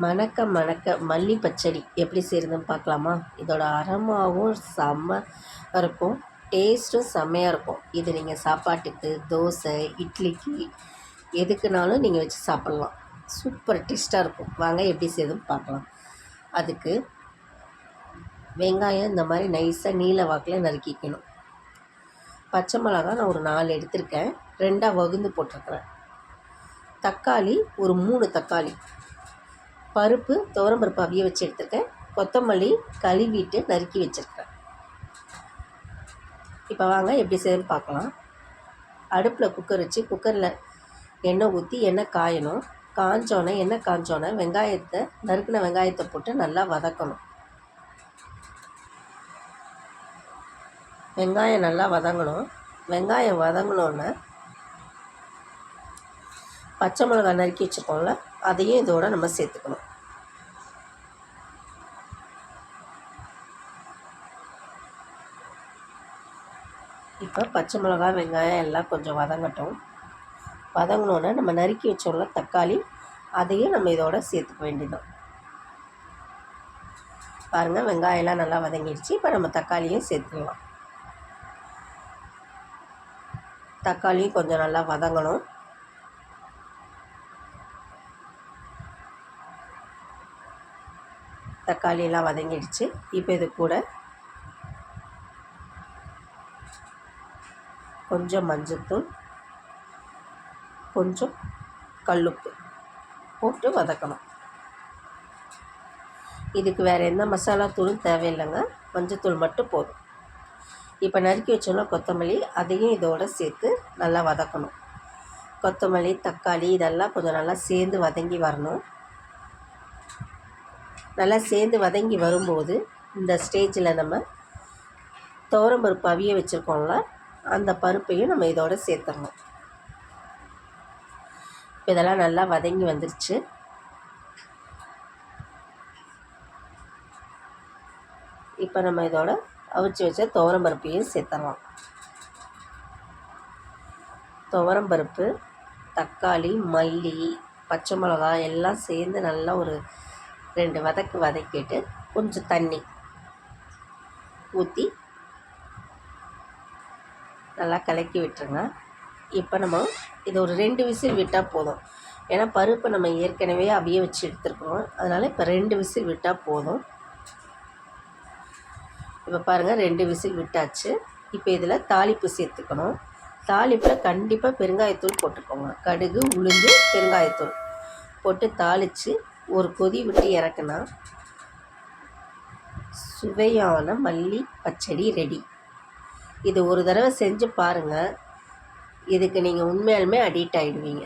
மணக்க மணக்க மல்லி பச்சடி எப்படி செய்கிறதுன்னு பார்க்கலாமா? இதோட அரோமாவும் செம்ம இருக்கும், டேஸ்ட்டும் செம்மையாக இருக்கும். இது நீங்கள் சாப்பாட்டுக்கு, தோசை, இட்லிக்கு எதுக்குனாலும் நீங்கள் வச்சு சாப்பிட்லாம். சூப்பர் டேஸ்ட்டாக இருக்கும். வாங்க எப்படி செய்யுதுன்னு பார்க்கலாம். அதுக்கு வெங்காயம் இந்த மாதிரி நைஸாக நீல வாக்கில் நறுக்கிக்கணும். பச்சை மிளகா நான் ஒரு 4 எடுத்திருக்கேன், 2ஆக வகுந்து போட்டிருக்கிறேன். தக்காளி ஒரு 3 தக்காளி, பருப்பு துவரம்பருப்பு அவிய வச்சு எடுத்துருக்கேன். கொத்தமல்லி கழுவிட்டு நறுக்கி வச்சுருக்கேன். இப்போ வாங்க எப்படி செய்யணும்னு பார்க்கலாம். அடுப்பில் குக்கர் வச்சு குக்கரில் எண்ணெய் ஊற்றி எண்ணெய் காயணும். எண்ணெய் காஞ்சோன்னே நறுக்கின வெங்காயத்தை போட்டு நல்லா வதக்கணும். வெங்காயம் நல்லா வதங்கணும். வெங்காயம் வதங்கினோன்னே பச்சை மிளகா நறுக்கி வச்சுருக்கோம்ல, அதையும் இதோடு நம்ம சேர்த்துக்கணும். இப்போ பச்சை மிளகா வெங்காயம் எல்லாம் கொஞ்சம் வதங்கட்டும். வதங்கினோன்னே நம்ம நறுக்கி வச்சோம்ல தக்காளி, அதையும் நம்ம இதோட சேர்த்துக்க வேண்டியதுதான். பாருங்கள், வெங்காயம்லாம் நல்லா வதங்கிடுச்சு. இப்போ நம்ம தக்காளியும் சேர்த்துக்கலாம். தக்காளியும் கொஞ்சம் நல்லா வதங்கணும். தக்காளியெல்லாம் வதங்கிடுச்சு. இப்போ இது கூட கொஞ்சம் மஞ்சள்தூள், கொஞ்சம் கல்லுப்பு போட்டு வதக்கணும். இதுக்கு வேறு எந்த மசாலா தூளும் தேவையில்லைங்க, மஞ்சத்தூள் மட்டும் போதும். இப்போ நறுக்கி வச்சோன்னா கொத்தமல்லி, அதையும் இதோடு சேர்த்து நல்லா வதக்கணும். கொத்தமல்லி, தக்காளி இதெல்லாம் கொஞ்சம் நல்லா சேர்ந்து வதங்கி வரணும். நல்லா சேர்ந்து வதங்கி வரும்போது இந்த ஸ்டேஜில் நம்ம துவரம்பருப்பு அவிய வச்சுருக்கோம்ல, அந்த பருப்பையும் நம்ம இதோடு சேர்த்துடணும். இப்போ இதெல்லாம் நல்லா வதங்கி வந்துருச்சு. இப்போ நம்ம இதோட அவிச்சு வச்ச துவரம்பருப்பையும் சேர்த்துடலாம். துவரம்பருப்பு, தக்காளி, மல்லி, பச்சை மிளகாய் எல்லாம் சேர்ந்து நல்லா ஒரு 2 வதக்கிட்டு கொஞ்சம் தண்ணி ஊற்றி நல்லா கலக்கி விட்டுருங்க. இப்போ நம்ம இது ஒரு 2 விசில் விட்டால் போதும். ஏன்னா பருப்பு நம்ம ஏற்கனவே அவிய வச்சு எடுத்துருக்கோம், அதனால் இப்போ 2 விசில் விட்டால் போதும். இப்போ பாருங்கள், 2 விசில் விட்டாச்சு. இப்போ இதில் தாளிப்பு சேர்த்துக்கணும். தாளிப்பில் கண்டிப்பாக பெருங்காயத்தூள் போட்டுக்கோங்க. கடுகு, உளுந்து, பெருங்காயத்தூள் போட்டு தாளித்து ஒரு கொதி விட்டு இறக்குனா சுவையான மல்லி பச்சடி ரெடி. இது ஒரு தடவை செஞ்சு பாருங்கள், இதுக்கு நீங்கள் உண்மையாலுமே அடிக்ட் ஆகிடுவீங்க.